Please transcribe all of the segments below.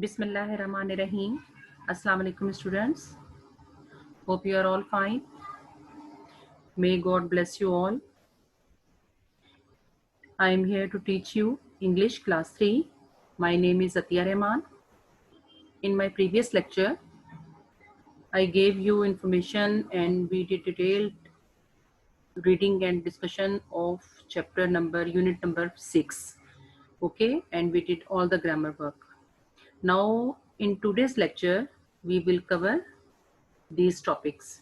Bismillahirrahmanirrahim. Assalamu alaikum students. Hope you are all fine. May God bless you all. I am here to teach you English class 3. My name is Atiya Rahman. In my previous lecture, I gave you information and we did detailed reading and discussion of unit number 6. Okay, and we did all the grammar work. Now in today's lecture, we will cover these topics.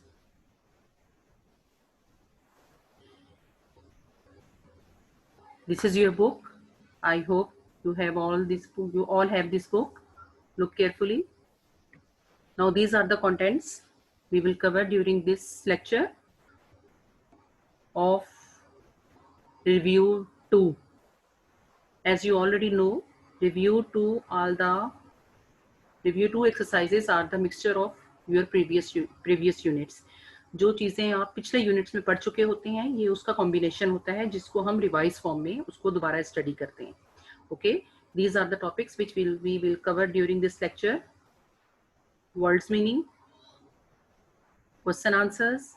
This is your book. I hope you have all this book. You all have this book. Look carefully. Now these are the contents we will cover during this lecture of review 2. As you already know, review 2 exercises are the mixture of your previous units. जो चीज़ें आप पिछले units में पढ़ चुके होते हैं, ये उसका कॉम्बिनेशन होता है जिसको हम रिवाइज फॉर्म में उसको दोबारा स्टडी करते हैं. Okay, these are the topics which we will cover during this lecture. Words meaning, question answers,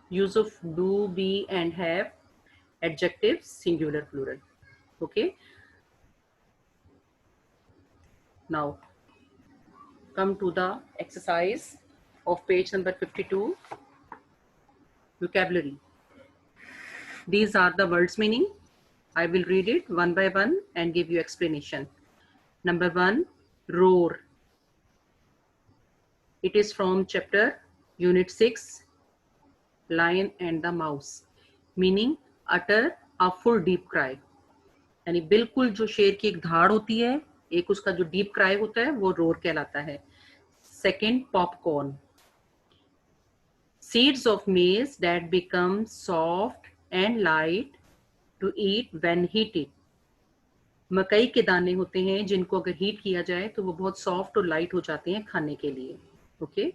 use of do, be and have, adjectives, singular, plural. Okay, now come to the exercise of page number 52, vocabulary. These are the words meaning. I will read it one by one and give you explanation. Number 1, roar. It is from chapter unit 6, Lion and the Mouse. Meaning utter a full deep cry. यानी बिल्कुल जो शेर की एक धाड़ होती है, एक उसका जो डीप क्राई होता है वो रोर कहलाता है. Second, popcorn. Seeds of maize that become soft and light to eat when heated. मकई के दाने होते हैं जिनको अगर हीट किया जाए तो वो बहुत सॉफ्ट और लाइट हो जाते हैं खाने के लिए. ओके,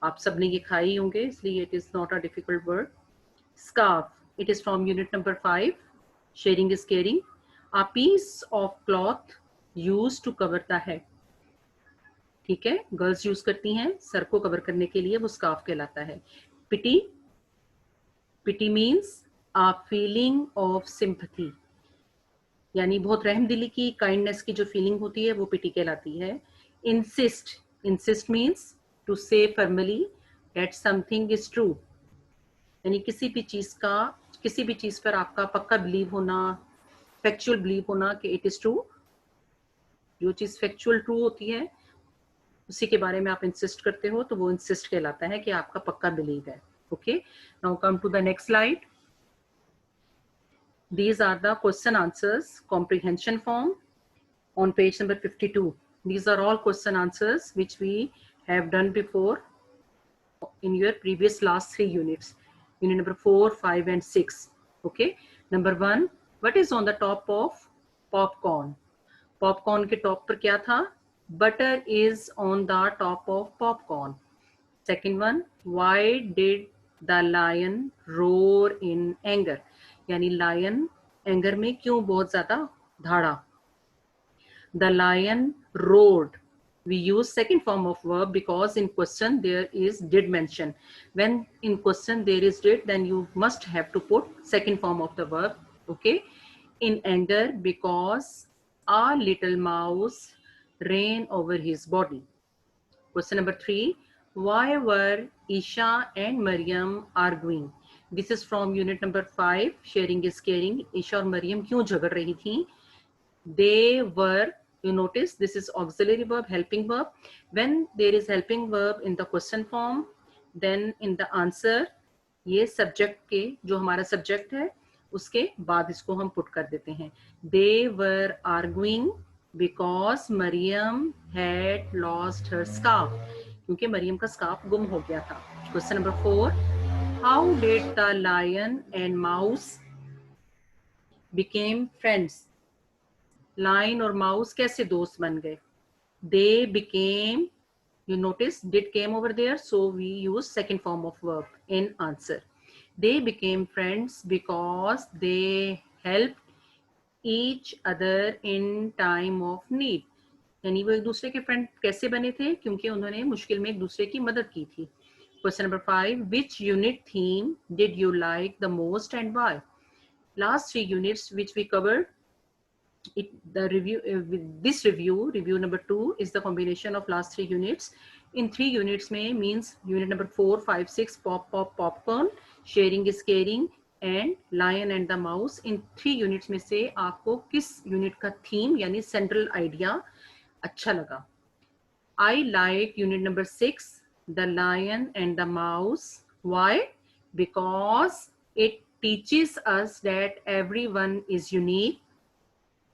आप सबने ये खाई होंगे इसलिए it is not a difficult word. Scarf. It is from unit number 5, sharing is caring. A piece of cloth use to cover the head. ठीक है, गर्ल्स यूज करती हैं सर को कवर करने के लिए, वो स्कार्फ कहलाता है. Pity. Pity means a feeling of sympathy, यानी बहुत रहमदिली की, काइंडनेस की जो फीलिंग होती है वो पिटी कहलाती है. इंसिस्ट. इंसिस्ट मीन्स टू से firmly that something is true, यानी किसी भी चीज पर आपका पक्का बिलीव होना, फैक्चुअल बिलीव होना कि इट इज ट्रू. जो चीज फैक्चुअल ट्रू होती है उसी के बारे में आप इंसिस्ट करते हो तो वो इंसिस्ट कहलाता है कि आपका पक्का बिलीव है. Okay, now come to the next slide. These are the question answers comprehension form on page number 52. These are all question answers which we have done before in your previous last 3 units, unit number 4, 5 and 6. Okay, number 1, what is on the top of popcorn? Popcorn के top पर क्या था? Butter is on the top of popcorn. Second one, why did the lion roar in anger? यानी lion anger में क्यों बहुत ज्यादा धाड़ा. The lion roared. We use second form of verb because in question there is did mention. When in question there is did, then you must have to put second form of the verb. Okay, in anger because a little mouse ran over his body. Question number 3, why were Isha and Maryam arguing? This is from unit number 5, sharing is caring. Isha और मरियम क्यों झगड़ रही थी? They were, you notice this is auxiliary verb, helping verb. When there is helping verb in the question form, then in the answer ये subject के जो हमारा subject है उसके बाद इसको हम put कर देते हैं. They were arguing because Maryam had lost her scarf. क्योंकि मरियम का स्कार्फ गुम हो गया था. Question number 4, how did the lion and mouse became friends? Lion और mouse कैसे दोस्त बन गए? They became, you notice did came over there, so we use second form of verb in answer. They became friends because they helped each other in time of need. यानी वो एक दूसरे के फ्रेंड कैसे बने थे? क्योंकि उन्होंने मुश्किल में एक दूसरे की मदद की थी। Question number 5, which unit theme did you like the most and why? Last 3 units which we covered, the review with this review number 2 is the combination of last 3 units. In 3 units में means unit number 4, 5, 6 popcorn, sharing is caring and lion and the mouse. In 3 units में से आपको किस unit का theme यानी central idea अच्छा लगा? I like unit number 6, the lion and the mouse. Why? Because it teaches us that everyone is unique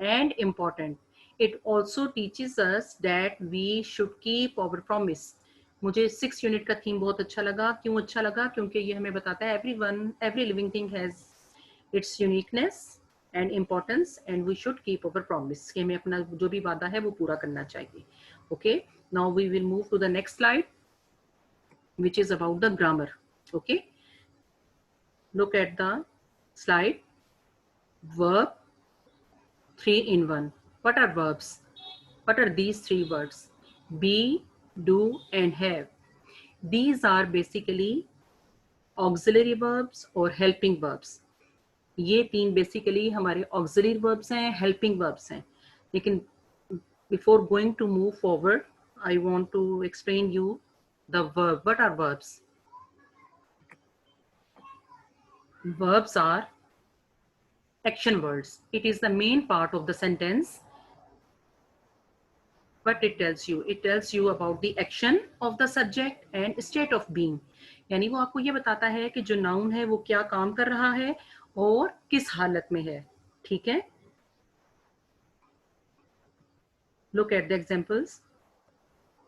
and important. It also teaches us that we should keep our promise. मुझे 6 unit का theme बहुत अच्छा लगा। क्यों अच्छा लगा? क्योंकि ये हमें बताता है every living thing has its uniqueness and importance and we should keep our promise. कि हमें अपना जो भी वादा है वो पूरा करना चाहिए. Okay, now we will move to the next slide, which is about the grammar. Okay, look at the slide. Verb 3 in 1. What are verbs? What are these 3 words? Be, do and have. These are basically auxiliary verbs or helping verbs. ये 3 basically हमारे auxiliary verbs हैं, helping verbs हैं. लेकिन before going to move forward, I want to explain you the verb. What are verbs? Verbs are action words. It is the main part of the sentence. What it tells you about the action of the subject and state of being. यानी वो आपको ये बताता है कि जो noun है वो क्या काम कर रहा है और किस हालत में है. ठीक है? Look at the examples.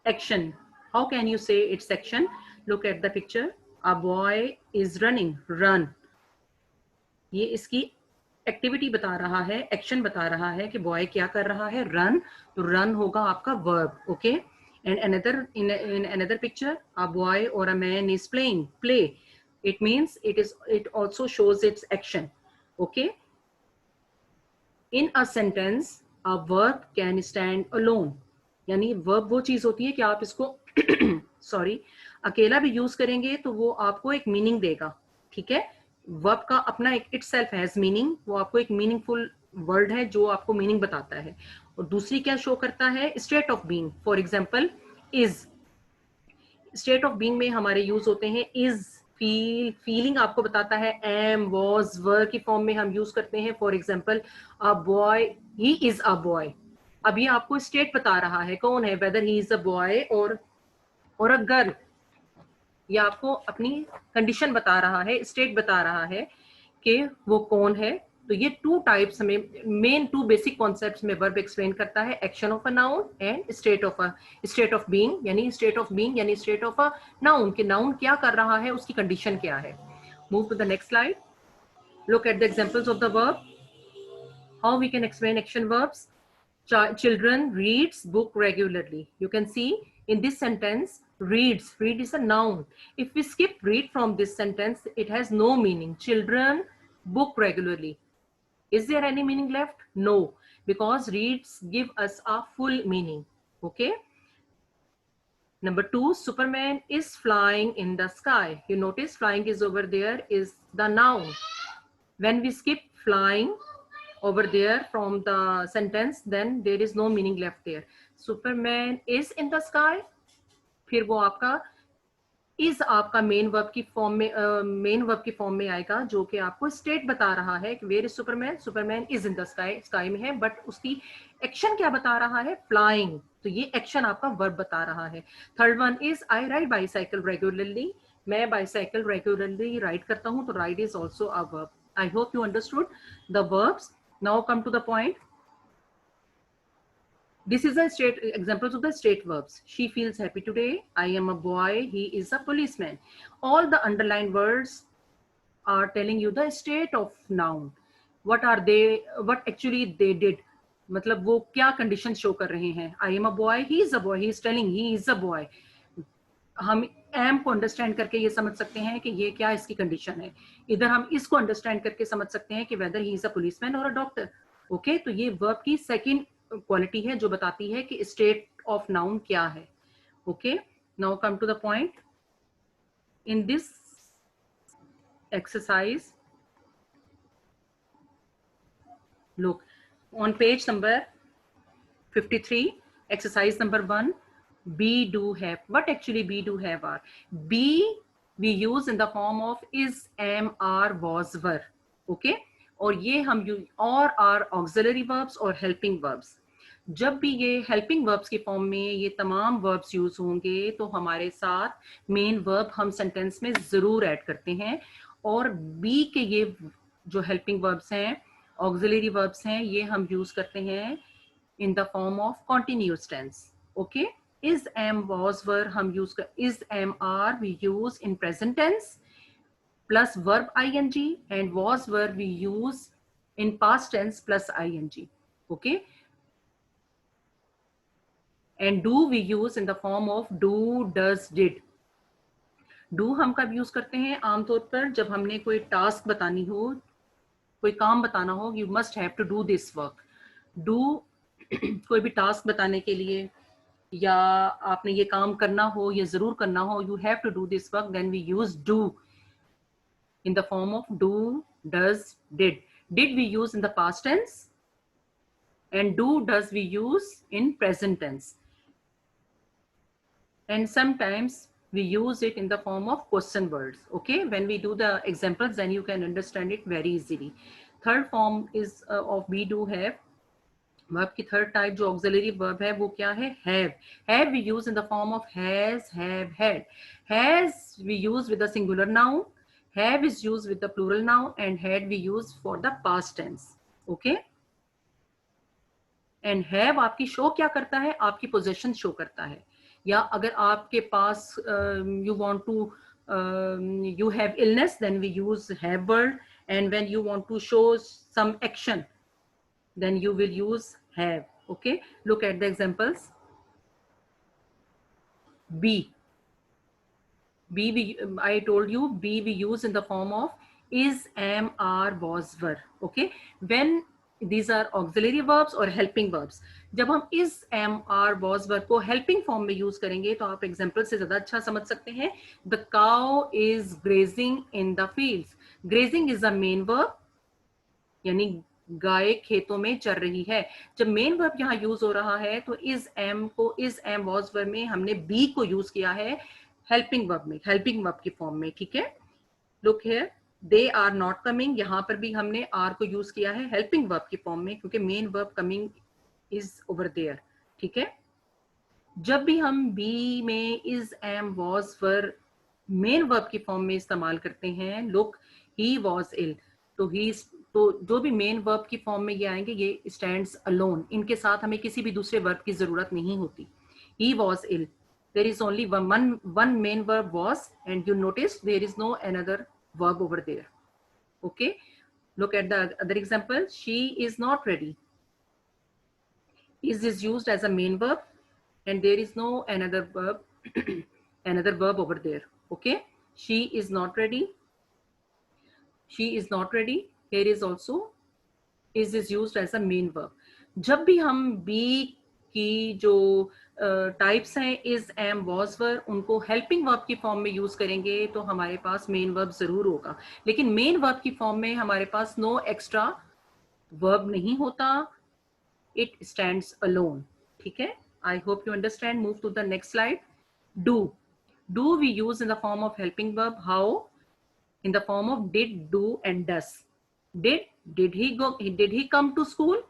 Action. How can you say it's action? Look at the picture. A boy is running. Run. ये इसकी एक्टिविटी बता रहा है, एक्शन बता रहा है कि बॉय क्या कर रहा है, रन. तो रन होगा आपका verb. Okay, and in another picture a boy or a man is playing. Play, it means it also shows its action. Okay, in a sentence a verb can stand alone. यानी verb वो चीज होती है कि आप इसको sorry अकेला भी यूज करेंगे तो वो आपको एक मीनिंग देगा. ठीक है, वर्ब का अपना एक itself has meaning. वो आपको एक मीनिंगफुल वर्ड है जो आपको मीनिंग बताता है. और दूसरी क्या शो करता है? State of being. For example is. State of being में हमारे यूज होते हैं इज, फील. फीलिंग आपको बताता है एम, वॉज, वर की फॉर्म में हम यूज करते हैं. For example a boy, he is a boy. अब ये आपको स्टेट बता रहा है कौन है, weather he is a boy और अ गर्ल. ये आपको अपनी कंडीशन बता रहा है, स्टेट बता रहा है कि वो कौन है. तो ये 2 टाइप्स में, मेन 2 बेसिक कॉन्सेप्ट्स में वर्ब एक्सप्लेन करता है. Action of a noun and state of being. यानी स्टेट ऑफ बीइंग यानी स्टेट ऑफ अ नाउन, कि नाउन क्या कर रहा है, उसकी कंडीशन क्या है. Move to the next slide. Look at the examples of the verb. How we can explain action verbs. Children reads book regularly. You can see in this sentence reads. Read is a noun. If we skip read from this sentence, it has no meaning. Children book regularly. Is there any meaning left? No, because reads give us a full meaning. Okay. Number 2, Superman is flying in the sky. You notice flying is over there is the noun. When we skip flying over there from the sentence, then there is no meaning left there. Superman is in the sky. फिर वो आपका is आपका main verb की form में आएगा, जो कि आपको स्टेट बता रहा है कि where is Superman. Superman is in the sky. Sky में है, बट उसकी एक्शन क्या बता रहा है? फ्लाइंग. तो ये एक्शन आपका वर्ब बता रहा है. Third one is I ride bicycle regularly. मैं बाईसाइकिल रेगुलरली राइड करता हूँ, तो ride is also a verb. I hope you understood the verbs. Now come to the point. This is a straight examples of the straight verbs. She feels happy today. I am a boy. He is a policeman. All the underlined words are telling you the state of noun. What are they? What actually they did? मतलब वो क्या condition show कर रहे हैं. I am a boy. He is a boy. He is telling he is a boy. हम M को understand करके ये समझ सकते हैं कि ये क्या इसकी कंडीशन है. इधर हम इसको अंडरस्टैंड करके समझ सकते हैं कि weather he is a policeman और अ डॉक्टर. ओके, तो ये वर्ब की सेकंड क्वालिटी है जो बताती है कि स्टेट ऑफ नाउन क्या है. Okay, now come to the point. In this exercise, look on page number 53, exercise number 1, be, do, have. What actually be, do, have are? Be we use in the form of is, am, are, was, were. Okay, और ये हम और are auxiliary verbs और helping verbs. जब भी ये helping verbs के form में ये तमाम वर्ब्स यूज होंगे तो हमारे साथ मेन वर्ब हम सेंटेंस में जरूर ऐड करते हैं. और बी के ये जो हेल्पिंग वर्ब्स हैं, ऑक्सिलरी वर्ब्स हैं, ये हम यूज करते हैं in the form of continuous tense. Okay, is, am, was, were हम use कर, is, am, are we use in present tense plus verb ing, and was, were we use in past tense plus ing. Okay, and do we use in the form of do, does, did. do हम कब use करते हैं? आमतौर पर जब हमने कोई task बतानी हो, कोई काम बताना हो, you must have to do this work. do कोई भी टास्क बताने के लिए या आपने ये काम करना हो, ये जरूर करना हो, you have to do this work, then we use do in the form of do, does, did. Did we use in the past tense, and do, does we use in present tense. And sometimes we use it in the form of question words. Okay, when we do the examples, then you can understand it very easily. Third form is of be, do, have. Verb की third type जो auxiliary verb है वो क्या है? Have. Have we use in the form of has, have, had. Has we use with the singular noun, have is use with the plural noun, and had we use for the past tense. Okay, and have आपकी show क्या करता है? आपकी position show करता है. या अगर आपके पास you want to you have illness, then we use have word, and when you want to show some action, then you will use have. Okay, look at the examples. Be, I told you be we use in the form of is, am, are, was, were. Okay, when these are auxiliary verbs or helping verbs. जब हम is, am, are, was, were को helping form में use करेंगे तो आप example से ज्यादा अच्छा समझ सकते हैं. The cow is grazing in the fields. Grazing is a main verb, यानी गाय खेतों में चर रही है. जब मेन वर्ब यहाँ यूज हो रहा है तो इज, एम को इज, एम, वॉज, वर में हमने बी को यूज किया है हेल्पिंग वर्ब में, हेल्पिंग वर्ब की फॉर्म में. ठीक है, look here, they are not coming, यहाँ पर भी हमने आर को यूज किया है हेल्पिंग वर्ब की फॉर्म में क्योंकि main verb coming is over there. ठीक है, जब भी हम बी में is, am, was, were main verb की फॉर्म में इस्तेमाल करते हैं, लुक ही वॉज इल, तो जो भी मेन वर्ब की फॉर्म में ये आएंगे ये स्टैंड्स अलोन. इनके साथ हमें किसी भी दूसरे वर्ब की जरूरत नहीं होती. He was ill, there is only one main verb was, and you notice there is no another verb over there. Okay, look at the other example. She is not ready. is used as a main verb and there is no another verb over there. Okay, she is not ready. She is not ready. Here is also is used as a main verb. जब भी हम be की जो types हैं is, am, was, were, उनको helping verb की form में use करेंगे तो हमारे पास मेन वर्ब जरूर होगा. लेकिन मेन वर्ब की फॉर्म में हमारे पास नो एक्स्ट्रा वर्ब नहीं होता. It stands alone. ठीक है, I hope you understand. Move to the next slide. Do. Do we use in the form of helping verb. How? In the form of did, do, and does. Did he go? Did he come to school?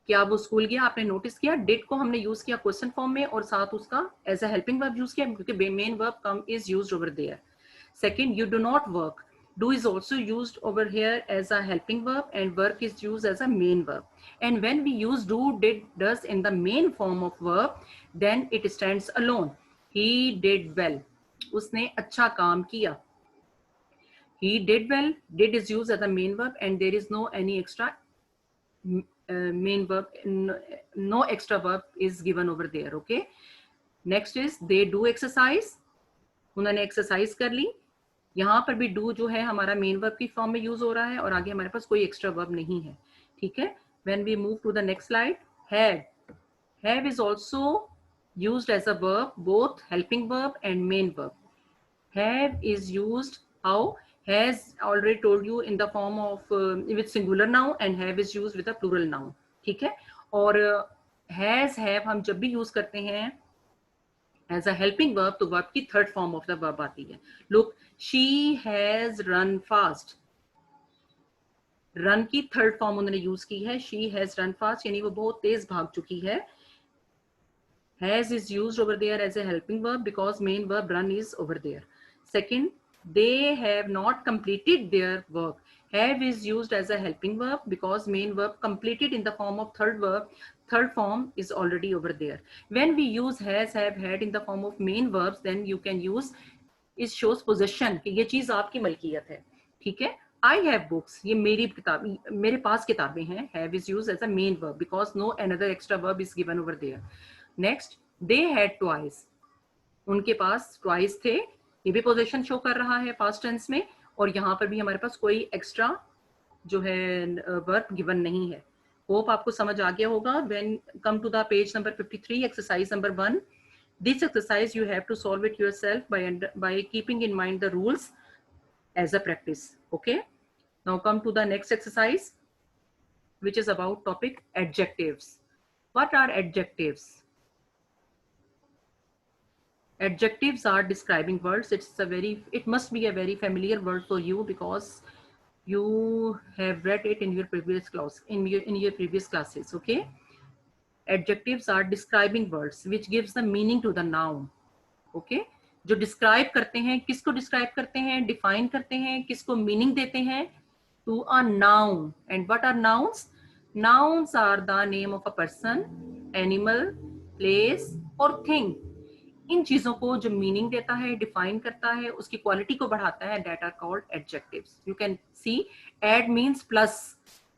क्या वो school गया? आपने notice किया did को हमने use किया question form में और साथ उसका as a helping verb use किया क्योंकि main verb come is used over there. Second, you do not work. Do is also used over here as a helping verb and work is used as a main verb. And when we use do, did, does in the main form of verb, then it stands alone. He did well. उसने अच्छा काम किया. He did well. Did is used as a main verb and there is no any extra main verb. No extra verb is given over there. Okay. Next is they do exercise. उन्होंने exercise कर ली. यहाँ पर भी do जो है हमारा main verb की form में यूज हो रहा है और आगे हमारे पास कोई एक्स्ट्रा वर्ब नहीं है. ठीक है, when we move to the next slide. Had. Have is also used as a verb, both helping verb and main verb. Have is used how? Has already told you in the form of with singular noun, and have is used with a plural noun. ठीक है. और has have हम जब भी use करते हैं as a helping verb तो verb की third form of the verb आती है. Look, she has run fast. Run की थर्ड फॉर्म उन्होंने यूज की है. शी हैज रन फास्ट यानी वो बहुत तेज भाग चुकी है. Has is used over there as a helping verb because main verb run is over there. Second, they have not completed their work. Have is used as a helping verb because main verb completed in the form of third verb. Third form is already over there. When we use has, have, had in the form of main verbs, then you can use is shows possession कि ये चीज आपकी मलकियत है. ठीक है. I have books. ये मेरी किताब, मेरे पास किताबें हैं. Have is used as a main verb because no another extra verb is given over there. Next, they had toys. उनके पास टॉयज थे. ये भी पोजीशन शो कर रहा है पास्ट टेंस में. और यहाँ पर भी हमारे पास कोई एक्स्ट्रा जो है वर्ब गिवन नहीं है. होप आपको समझ आ गया होगा. When come to the page number 53, exercise number 1. This exercise you have to solve it yourself by keeping in mind the rules as a practice. Okay, now come to the next exercise, which is about topic adjectives. What are adjectives? Adjectives are describing words. It must be a very familiar word for you because you have read it in your previous class, in your previous classes. Okay, adjectives are describing words which gives the meaning to the noun. Okay, जो describe करते हैं, किसको describe करते हैं, define करते हैं, किसको meaning देते हैं, to a noun. And what are nouns? Nouns are the name of a person, animal, place or thing. इन चीजों को जो मीनिंग देता है, डिफाइन करता है, उसकी क्वालिटी को बढ़ाता है, that are called adjectives. You can see add means plus,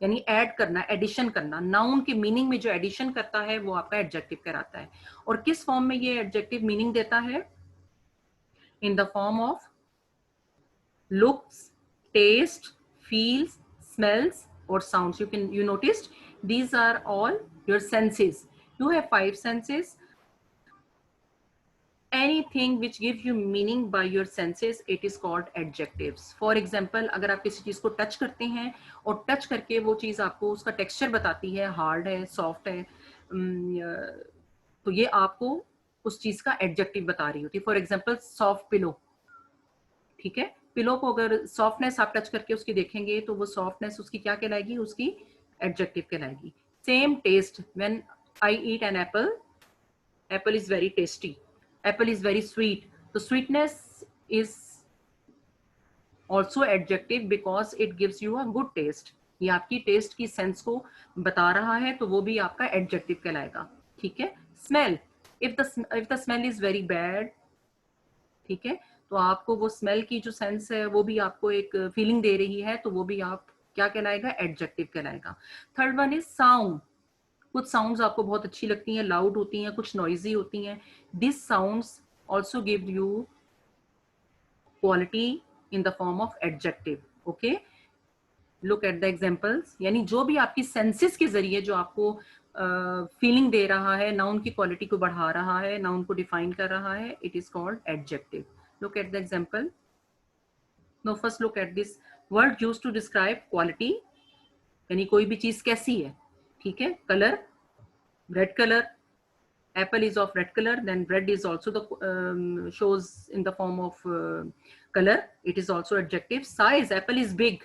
यानी ऐड करना, एडिशन करना. नाउन के मीनिंग में जो एडिशन करता है वो आपका एडजेक्टिव कहलाता है. और किस फॉर्म में ये एडजेक्टिव मीनिंग देता है? In the form of looks, taste, feels, smells और sounds. you noticed these are all your senses. You have 5 senses. Anything which gives you meaning by your senses, it is called adjectives. For example, अगर आप किसी चीज को touch करते हैं और touch करके वो चीज आपको उसका टेक्सचर बताती है, हार्ड है, सॉफ्ट है, तो ये आपको उस चीज का एडजेक्टिव बता रही होती है. For example, soft pillow. ठीक है, पिलो को अगर सॉफ्टनेस आप टच करके उसकी देखेंगे तो वो सॉफ्टनेस उसकी क्या कहलाएगी? उसकी एडजेक्टिव कहलाएगी. Same taste, when I eat an apple, apple is very tasty. Apple is very sweet. So sweetness is also adjective because it gives you a good taste. ये आपकी टेस्ट की सेंस को बता रहा है तो वो भी आपका एडजेक्टिव कहलाएगा. ठीक है. Smell, if the smell is very bad, ठीक है, तो आपको वो स्मेल की जो सेंस है वो भी आपको एक फीलिंग दे रही है, तो वो भी आप क्या कहलाएगा? एडजेक्टिव कहलाएगा. Third one is sound. कुछ साउंड्स आपको बहुत अच्छी लगती हैं, लाउड होती हैं, कुछ नॉइजी होती हैं. This sounds also give you quality in the form of adjective. Okay, look at the examples. यानी जो भी आपकी सेंसेस के जरिए जो आपको फीलिंग दे रहा है, नाउन की क्वालिटी को बढ़ा रहा है, नाउन को डिफाइन कर रहा है, it is called adjective. Look at the example. No, first look at this word used to describe quality, यानी कोई भी चीज कैसी है. ठीक है. Colour, red color. Apple is of red color. Then red is also the shows in the form of color. It is also adjective. Size, apple is big.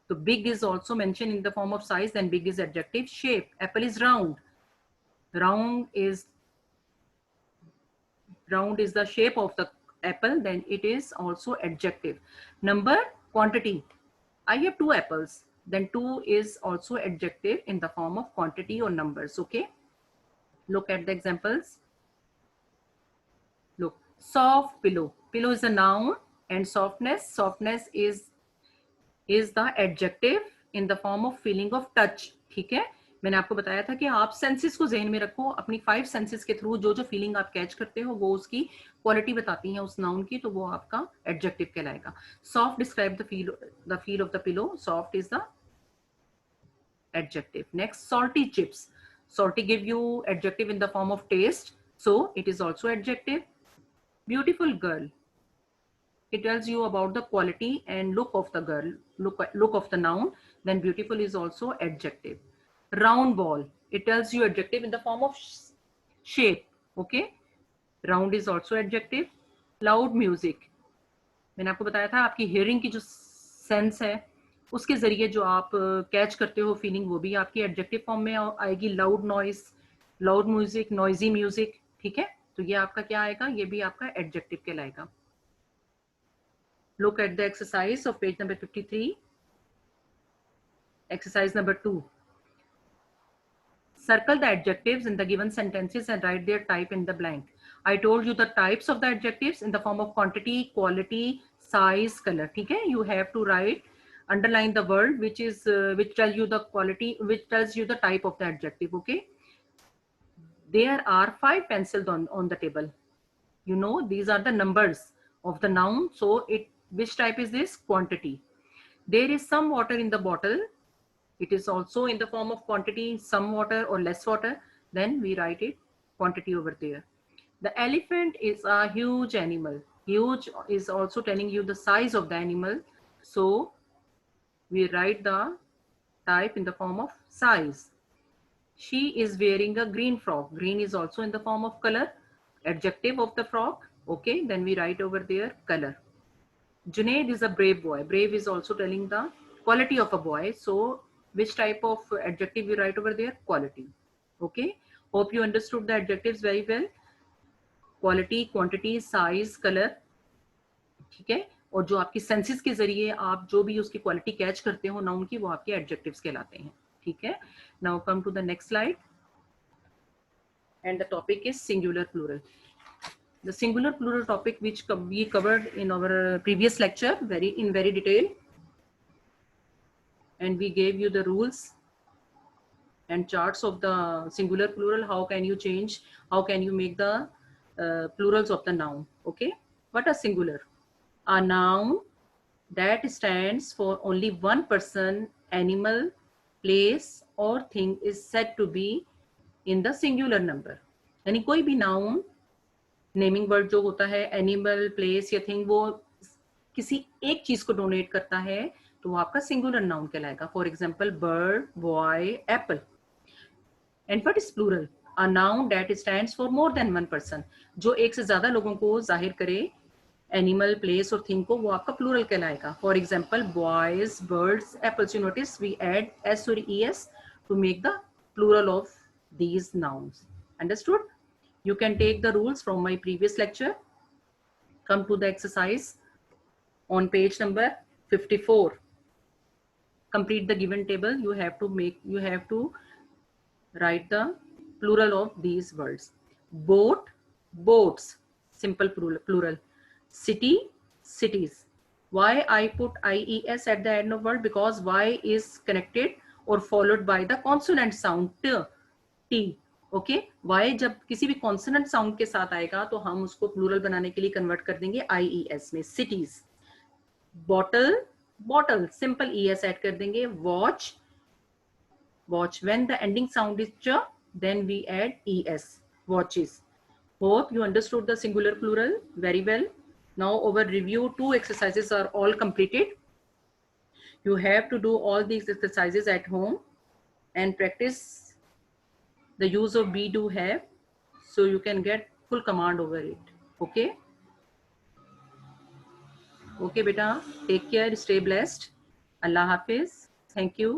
So big is also mentioned in the form of size. Then big is adjective. Shape, apple is round. Round is the shape of the apple. Then it is also adjective. Number, quantity. I have 2 apples. Then 2 is also adjective in the form of quantity or numbers. Okay, look at the examples. Look, soft pillow. Pillow is a noun and softness is the adjective in the form of feeling of touch. ठीक है. मैंने आपको बताया था कि आप senses को जहन में रखो. अपनी 5 सेंसेस के थ्रू जो जो फीलिंग आप कैच करते हो वो उसकी क्वालिटी बताती हैं उस नाउन की, तो वो आपका एडजेक्टिव कहलाएगा. Soft describe the feel of the pillow. Soft is the adjective. Next, salty chips. Salty give you adjective in the form of taste, so it is also adjective. Beautiful girl, it tells you about the quality and look of the girl, look of the noun, then beautiful is also adjective. Round ball, it tells you adjective in the form of shape. Okay, round is also adjective. Loud music, मैंने आपको बताया था आपकी hearing की जो sense है उसके जरिए जो आप कैच करते हो फीलिंग, वो भी आपकी एडजेक्टिव फॉर्म में आएगी. Loud noise, loud music, noisy music. ठीक है, तो ये आपका क्या आएगा, ये भी आपका एडजेक्टिव कहलाएगा. Look at the exercise of page number 53. Exercise number 2. Circle the adjectives in the given sentences and write their type in the blank. I told you the types of the adjectives in the form of quantity, quality, size, color. ठीक है, you have to write, underline the word which is which tells you the quality, which tells you the type of the adjective. Okay, there are 5 pencils on the table. You know, these are the numbers of the noun, so it, which type is this? Quantity. There is some water in the bottle. It is also in the form of quantity, some water or less water. Then we write it quantity over there. The elephant is a huge animal. Huge is also telling you the size of the animal. So we write the type in the form of size. She is wearing a green frock. Green is also in the form of color, adjective of the frock. Okay, then we write over there color. Junaid is a brave boy. Brave is also telling the quality of a boy. So which type of adjective we write over there? Quality. Okay, hope you understood the adjectives very well. Quality, quantity, size, color. ठीक है, और जो आपकी senses के जरिए आप जो भी उसकी क्वालिटी कैच करते हो नाउन की, वो आपके एडजेक्टिव्स कहलाते हैं. ठीक है, now come to the next slide and the topic is singular plural. The singular plural topic which we covered in our previous lecture in very detail, and we gave you the rules and charts of the singular plural. How can you change, how can you make the plurals of the noun. Okay, what a singular? A noun that stands for only one person, animal, place or thing is said to be in the singular number. यानी कोई भी noun, naming word जो होता है, animal, place या thing, वो किसी एक चीज को डोनेट करता है तो वो आपका सिंगुलर नाउन कहलाएगा. For example bird, boy, apple. And what is plural? A noun that stands for more than one person, जो एक से ज्यादा लोगों को जाहिर करे, एनिमल, प्लेस और थिंग को, वो आपका प्लूरल कहलाएगा. For example boys, birds, apples. You notice we add S और ES to make the plural of these nouns. Understood? You can take the rules from my previous lecture. Come to the exercise on page number 54. Complete the given table. You have to write the plural of these words. Boat, boats, simple plural. City, cities. Why I put IES at the end of word? Because Y is connected or followed by the consonant sound T. Okay, Y जब किसी भी consonant sound के साथ आएगा तो हम उसको plural बनाने के लिए कन्वर्ट कर देंगे IES में. Cities. Bottle, bottle, simple ES add कर देंगे. Watch, watch. When the ending sound is ch, then we add ES. Watches. Hope you understood the singular plural very well. Now over review, 2 exercises are all completed. You have to do all these exercises at home and practice the use of be, do, have, so you can get full command over it. Okay, okay beta, take care, stay blessed. Allah Hafiz. Thank you.